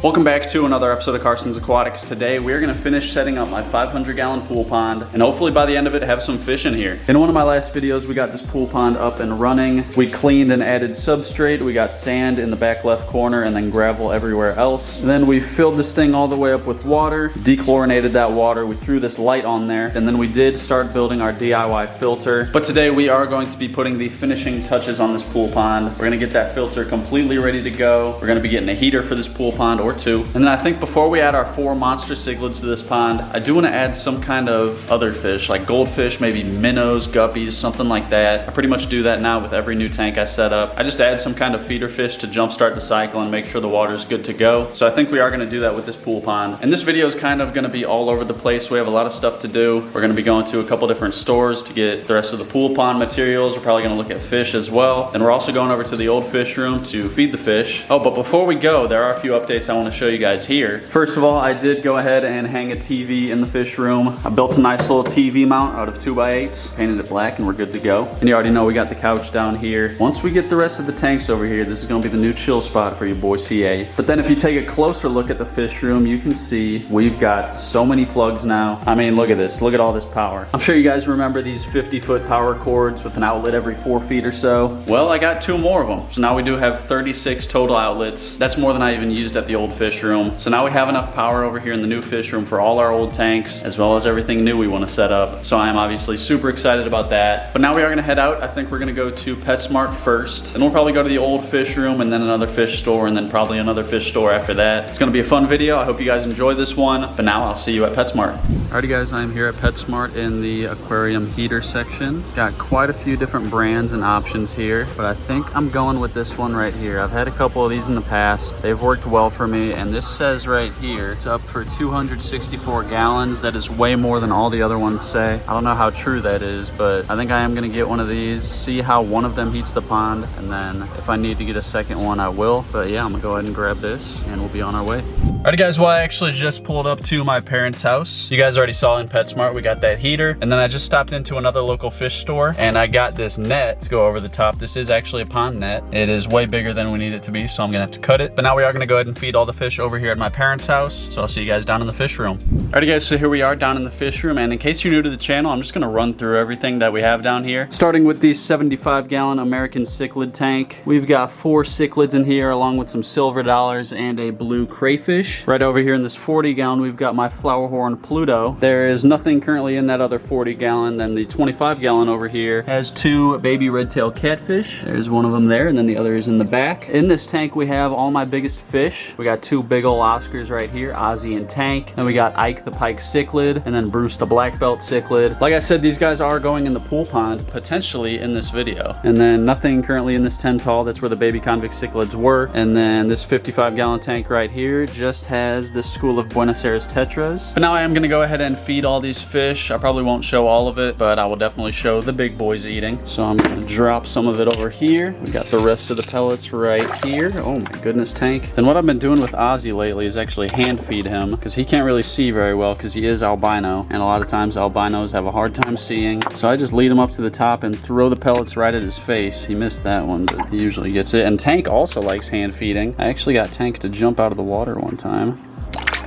Welcome back to another episode of Carson's Aquatics. Today we're going to finish setting up my 500-gallon pool pond, and hopefully by the end of it have some fish in here. In one of my last videos we got this pool pond up and running. We cleaned and added substrate. We got sand in the back left corner and then gravel everywhere else. And then we filled this thing all the way up with water, dechlorinated that water. We threw this light on there, and then we did start building our DIY filter. But today we are going to be putting the finishing touches on this pool pond. We're going to get that filter completely ready to go. We're going to be getting a heater for this pool pond or two. And then I think before we add our 4 monster cichlids to this pond, I do want to add some kind of other fish, like goldfish, maybe minnows, guppies, something like that. I pretty much do that now with every new tank I set up. I just add some kind of feeder fish to jumpstart the cycle and make sure the water is good to go. So I think we are going to do that with this pool pond. And this video is kind of going to be all over the place. We have a lot of stuff to do. We're going to be going to a couple different stores to get the rest of the pool pond materials. We're probably going to look at fish as well. And we're also going over to the old fish room to feed the fish. Oh, but before we go, there are a few updates I want to show you guys here. First of all, I did go ahead and hang a TV in the fish room. I built a nice little TV mount out of 2x8s, painted it black, and we're good to go. And you already know we got the couch down here. Once we get the rest of the tanks over here, this is going to be the new chill spot for you boy CA. But then if you take a closer look at the fish room, you can see we've got so many plugs now. I mean, look at this. Look at all this power. I'm sure you guys remember these 50-foot power cords with an outlet every 4 feet or so. Well, I got 2 more of them. So now we do have 36 total outlets. That's more than I even used at the old fish room. So now we have enough power over here in the new fish room for all our old tanks, as well as everything new we want to set up. So I am obviously super excited about that. But now we are going to head out. I think we're going to go to PetSmart first. And we'll probably go to the old fish room and then another fish store and then probably another fish store after that. It's going to be a fun video. I hope you guys enjoy this one. But now I'll see you at PetSmart. Alrighty guys, I'm here at PetSmart in the aquarium heater section. Got quite a few different brands and options here, but I think I'm going with this one right here. I've had a couple of these in the past. They've worked well for me, and this says right here it's up for 264 gallons. That is way more than all the other ones say. I don't know how true that is, but I think I am going to get one of these, see how one of them heats the pond, and then if I need to get a second one I will. But yeah, I'm gonna go ahead and grab this and we'll be on our way. Alrighty guys, well I actually just pulled up to my parents' house. You guys already saw in PetSmart we got that heater, and then I just stopped into another local fish store and I got this net to go over the top. This is actually a pond net. It is way bigger than we need it to be, so I'm gonna have to cut it. But now we are gonna go ahead and feed all the fish over here at my parents' house. So I'll see you guys down in the fish room. Alrighty guys, so here we are down in the fish room, and in case you're new to the channel, I'm just gonna run through everything that we have down here. Starting with the 75-gallon American cichlid tank. We've got 4 cichlids in here along with some silver dollars and a blue crayfish. Right over here in this 40-gallon, we've got my flowerhorn Pluto. There is nothing currently in that other 40-gallon. Then the 25-gallon over here has 2 baby red-tailed catfish. There's one of them there, and then the other is in the back. In this tank, we have all my biggest fish. We got 2 big old Oscars right here, Ozzy and Tank. Then we got Ike the pike cichlid, and then Bruce the black belt cichlid. Like I said, these guys are going in the pool pond, potentially in this video. And then nothing currently in this 10 tall. That's where the baby convict cichlids were. And then this 55-gallon tank right here just has the school of Buenos Aires tetras. But now I am going to go ahead and feed all these fish. I probably won't show all of it, but I will definitely show the big boys eating. So I'm going to drop some of it over here. We got the rest of the pellets right here. Oh my goodness, Tank. Then what I've been doing with Ozzy lately is actually hand feed him, because he can't really see very well because he is albino, and a lot of times albinos have a hard time seeing. So I just lead him up to the top and throw the pellets right at his face. He missed that one, but he usually gets it. And Tank also likes hand feeding. I actually got Tank to jump out of the water one time.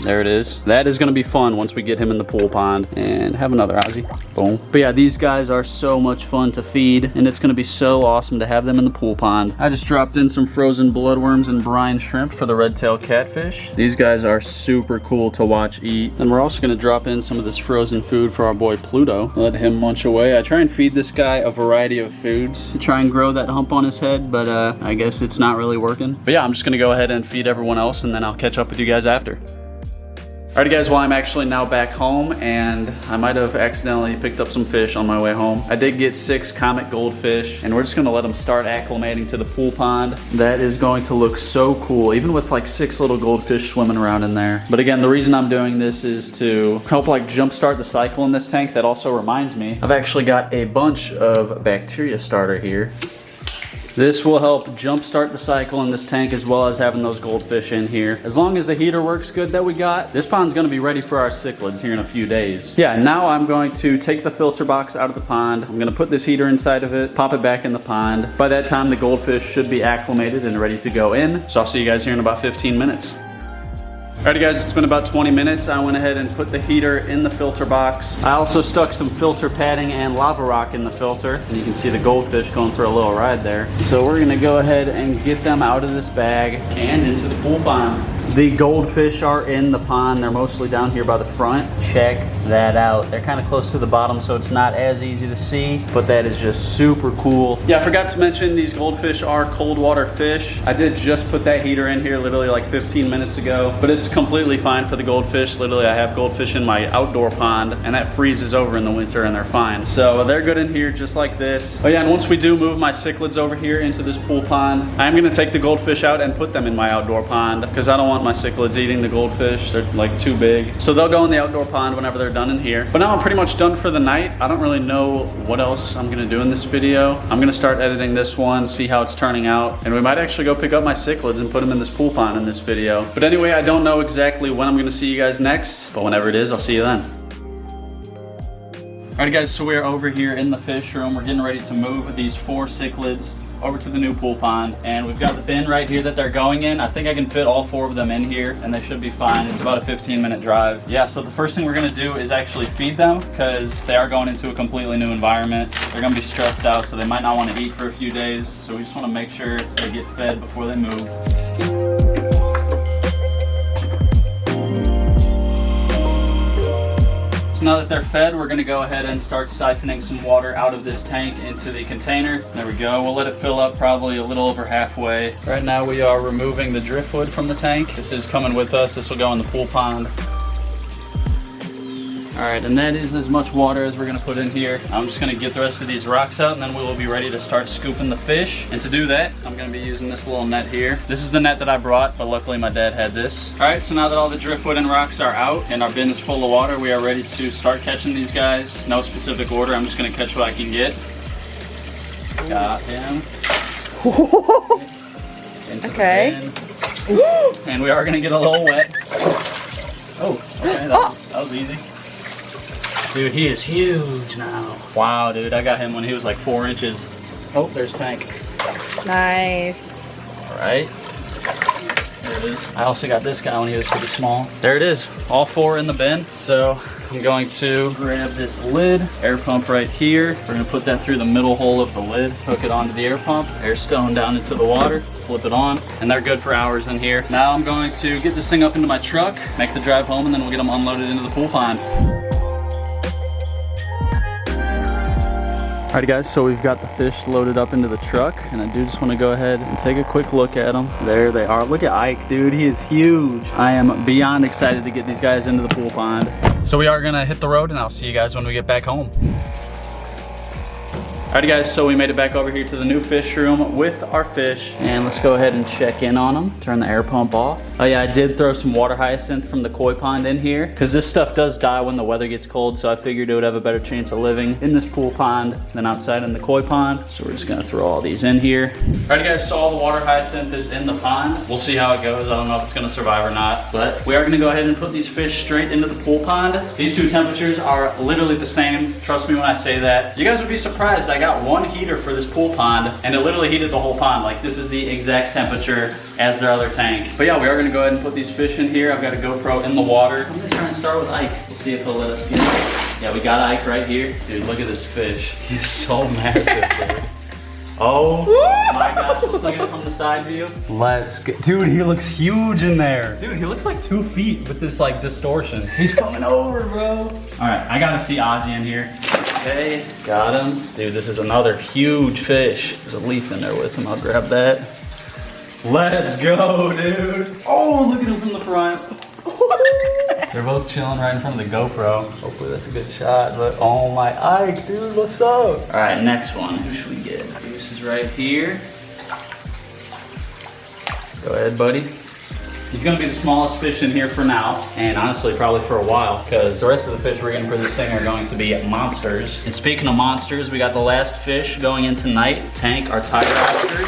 There it is. That is going to be fun once we get him in the pool pond. And have another Ozzy. Boom. But yeah, these guys are so much fun to feed, and it's going to be so awesome to have them in the pool pond. I just dropped in some frozen bloodworms and brine shrimp for the red-tailed catfish. These guys are super cool to watch eat. And we're also going to drop in some of this frozen food for our boy Pluto. Let him munch away. I try and feed this guy a variety of foods to try and grow that hump on his head, but I guess it's not really working. But yeah, I'm just going to go ahead and feed everyone else, and then I'll catch up with you guys after. Alright guys, well I'm actually now back home, and I might have accidentally picked up some fish on my way home. I did get 6 comet goldfish, and we're just going to let them start acclimating to the pool pond. That is going to look so cool, even with like 6 little goldfish swimming around in there. But again, the reason I'm doing this is to help like jumpstart the cycle in this tank. That also reminds me, I've actually got a bunch of bacteria starter here. This will help jumpstart the cycle in this tank, as well as having those goldfish in here. As long as the heater works good that we got, this pond's gonna be ready for our cichlids here in a few days. Yeah, now I'm going to take the filter box out of the pond. I'm gonna put this heater inside of it, pop it back in the pond. By that time, the goldfish should be acclimated and ready to go in. So I'll see you guys here in about 15 minutes. Alrighty guys, it's been about 20 minutes. I went ahead and put the heater in the filter box. I also stuck some filter padding and lava rock in the filter. And you can see the goldfish going for a little ride there. So we're gonna go ahead and get them out of this bag and into the pool pond. The goldfish are in the pond. They're mostly down here by the front. Check that out. They're kind of close to the bottom, so it's not as easy to see, but that is just super cool. Yeah, I forgot to mention these goldfish are cold water fish. I did just put that heater in here literally like 15 minutes ago, but it's completely fine for the goldfish. Literally, I have goldfish in my outdoor pond, and that freezes over in the winter, and they're fine. So they're good in here just like this. Oh yeah, and once we do move my cichlids over here into this pool pond, I'm gonna take the goldfish out and put them in my outdoor pond because I don't want my cichlids eating the goldfish. They're like too big. So they'll go in the outdoor pond whenever they're done in here. But now I'm pretty much done for the night. I don't really know what else I'm gonna do in this video. I'm gonna start editing this one, see how it's turning out, and we might actually go pick up my cichlids and put them in this pool pond in this video. But anyway, I don't know exactly when I'm gonna see you guys next, but whenever it is, I'll see you then. Alright guys, so we're over here in the fish room. We're getting ready to move these 4 cichlids over to the new pool pond, and we've got the bin right here that they're going in. I think I can fit all 4 of them in here and they should be fine. It's about a 15-minute drive. Yeah, so the first thing we're gonna do is actually feed them because they are going into a completely new environment. They're gonna be stressed out, so they might not want to eat for a few days. So we just want to make sure they get fed before they move. Now that they're fed, we're gonna go ahead and start siphoning some water out of this tank into the container. There we go. We'll let it fill up probably a little over halfway. Right now we are removing the driftwood from the tank. This is coming with us. This will go in the pool pond. All right, and that is as much water as we're gonna put in here. I'm just gonna get the rest of these rocks out, and then we will be ready to start scooping the fish. And to do that, I'm gonna be using this little net here. This is the net that I brought, but luckily my dad had this. All right, so now that all the driftwood and rocks are out and our bin is full of water, we are ready to start catching these guys. No specific order, I'm just gonna catch what I can get. Got him. Into okay. The bin. And we are gonna get a little wet. Oh, okay, that was easy. Dude, he is huge now. Wow, dude, I got him when he was like 4 inches. Oh, there's Tank. Nice. All right. There it is. I also got this guy when he was pretty small. There it is, all 4 in the bin. So I'm going to grab this lid, air pump right here. We're gonna put that through the middle hole of the lid, hook it onto the air pump, air stone down into the water, flip it on, and they're good for hours in here. Now I'm going to get this thing up into my truck, make the drive home, and then we'll get them unloaded into the pool pond. Alrighty guys, so we've got the fish loaded up into the truck, and I do just want to go ahead and take a quick look at them. There they are. Look at Ike, dude. He is huge. I am beyond excited to get these guys into the pool pond. So we are gonna hit the road, and I'll see you guys when we get back home. Alrighty guys, so we made it back over here to the new fish room with our fish, and let's go ahead and check in on them. Turn the air pump off. Oh yeah, I did throw some water hyacinth from the koi pond in here because this stuff does die when the weather gets cold, so I figured it would have a better chance of living in this pool pond than outside in the koi pond. So we're just gonna throw all these in here. Alrighty guys, so all the water hyacinth is in the pond. We'll see how it goes. I don't know if it's gonna survive or not, but we are gonna go ahead and put these fish straight into the pool pond. These 2 temperatures are literally the same. Trust me when I say that. You guys would be surprised. I got 1 heater for this pool pond, and it literally heated the whole pond. Like, this is the exact temperature as their other tank. But yeah, we are gonna go ahead and put these fish in here. I've got a GoPro in the water. I'm gonna try and start with Ike. We'll see if he'll let us get it. Yeah, we got Ike right here. Dude, look at this fish. He's so massive, dude. Oh my gosh, let's look at it from the side view. Let's go. Dude, he looks huge in there. Dude, he looks like 2 feet with this like distortion. He's coming over, bro. All right, I gotta see Ozzy in here. Okay, got him. Dude, this is another huge fish. There's a leaf in there with him. I'll grab that. Let's go, dude. Oh, look at him from the front. They're both chilling right in front of the GoPro. Hopefully that's a good shot, but oh my Ike, dude, what's up? All right, next one. Who should we get? Goose is right here. Go ahead, buddy. He's gonna be the smallest fish in here for now, and honestly probably for a while, because the rest of the fish we're getting for this thing are going to be monsters. And speaking of monsters, we got the last fish going in tonight. Tank, our tiger Oscar.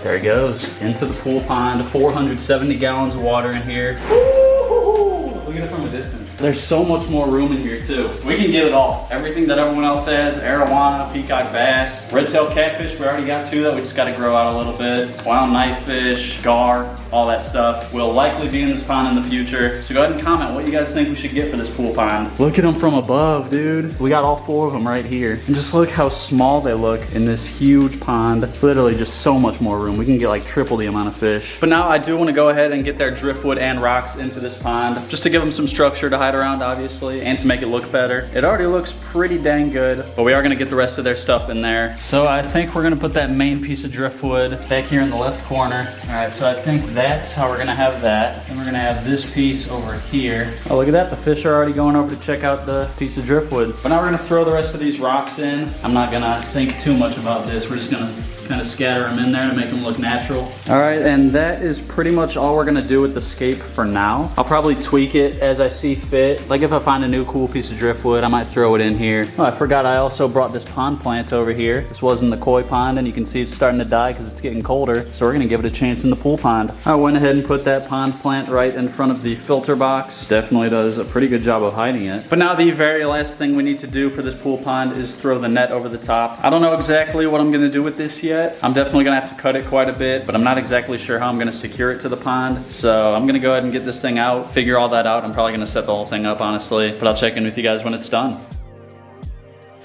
There he goes, into the pool pond. 470 gallons of water in here. Woo! Look at it from a distance. There's so much more room in here too. We can get it all. Everything that everyone else has, arowana, peacock bass, red-tailed catfish, we already got two that we just gotta grow out a little bit. Clown knifefish, gar, all that stuff will likely be in this pond in the future. So go ahead and comment what you guys think we should get for this pool pond. Look at them from above, dude. We got all 4 of them right here. And just look how small they look in this huge pond. Literally just so much more room. We can get like triple the amount of fish. But now I do want to go ahead and get their driftwood and rocks into this pond just to give them some structure to hide around, obviously, and to make it look better. It already looks pretty dang good, but we are going to get the rest of their stuff in there. So I think we're going to put that main piece of driftwood back here in the left corner. All right, so I think that's how we're going to have that. And we're going to have this piece over here. Oh, look at that. The fish are already going over to check out the piece of driftwood. But now we're going to throw the rest of these rocks in. I'm not going to think too much about this. We're just going to kind of scatter them in there to make them look natural. All right, and that is pretty much all we're gonna do with the scape for now. I'll probably tweak it as I see fit. Like if I find a new cool piece of driftwood, I might throw it in here. Oh, I forgot I also brought this pond plant over here. This was in the koi pond, and you can see it's starting to die because it's getting colder. So we're gonna give it a chance in the pool pond. I went ahead and put that pond plant right in front of the filter box. Definitely does a pretty good job of hiding it. But now the very last thing we need to do for this pool pond is throw the net over the top. I don't know exactly what I'm gonna do with this yet. I'm definitely gonna have to cut it quite a bit, but I'm not exactly sure how I'm gonna secure it to the pond. So I'm gonna go ahead and get this thing out, figure all that out. I'm probably gonna set the whole thing up, honestly, but I'll check in with you guys when it's done.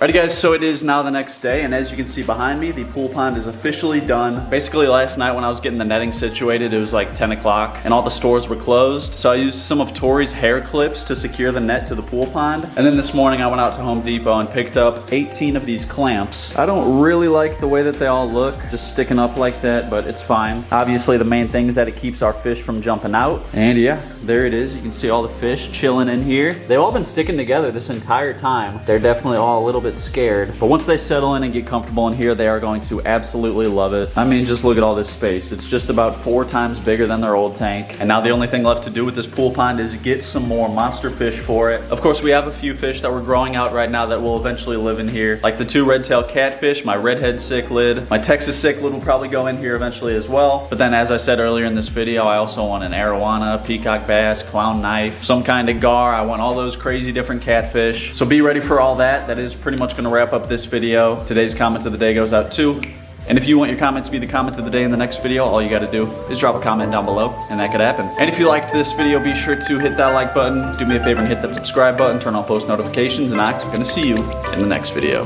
Alrighty guys, so it is now the next day, and as you can see behind me, the pool pond is officially done. Basically last night when I was getting the netting situated, it was like 10 o'clock and all the stores were closed. So I used some of Tori's hair clips to secure the net to the pool pond. And then this morning I went out to Home Depot and picked up 18 of these clamps. I don't really like the way that they all look, just sticking up like that, but it's fine. Obviously the main thing is that it keeps our fish from jumping out. And yeah, there it is. You can see all the fish chilling in here. They've all been sticking together this entire time. They're definitely all a little bit scared, but once they settle in and get comfortable in here, they are going to absolutely love it. I mean, just look at all this space. It's just about 4 times bigger than their old tank. And now the only thing left to do with this pool pond is get some more monster fish for it. Of course, we have a few fish that we're growing out right now that will eventually live in here, like the 2 red-tailed catfish, my redhead cichlid, my Texas cichlid will probably go in here eventually as well. But then, as I said earlier in this video, I also want an arowana, peacock bass, clown knife, some kind of gar. I want all those crazy different catfish. So be ready for all that. That is pretty much going to wrap up this video. Today's comment of the day goes out too. And if you want your comment to be the comment of the day in the next video, all you gotta do is drop a comment down below, and that could happen. And if you liked this video, be sure to hit that like button, do me a favor and hit that subscribe button, turn on post notifications, and I'm gonna see you in the next video.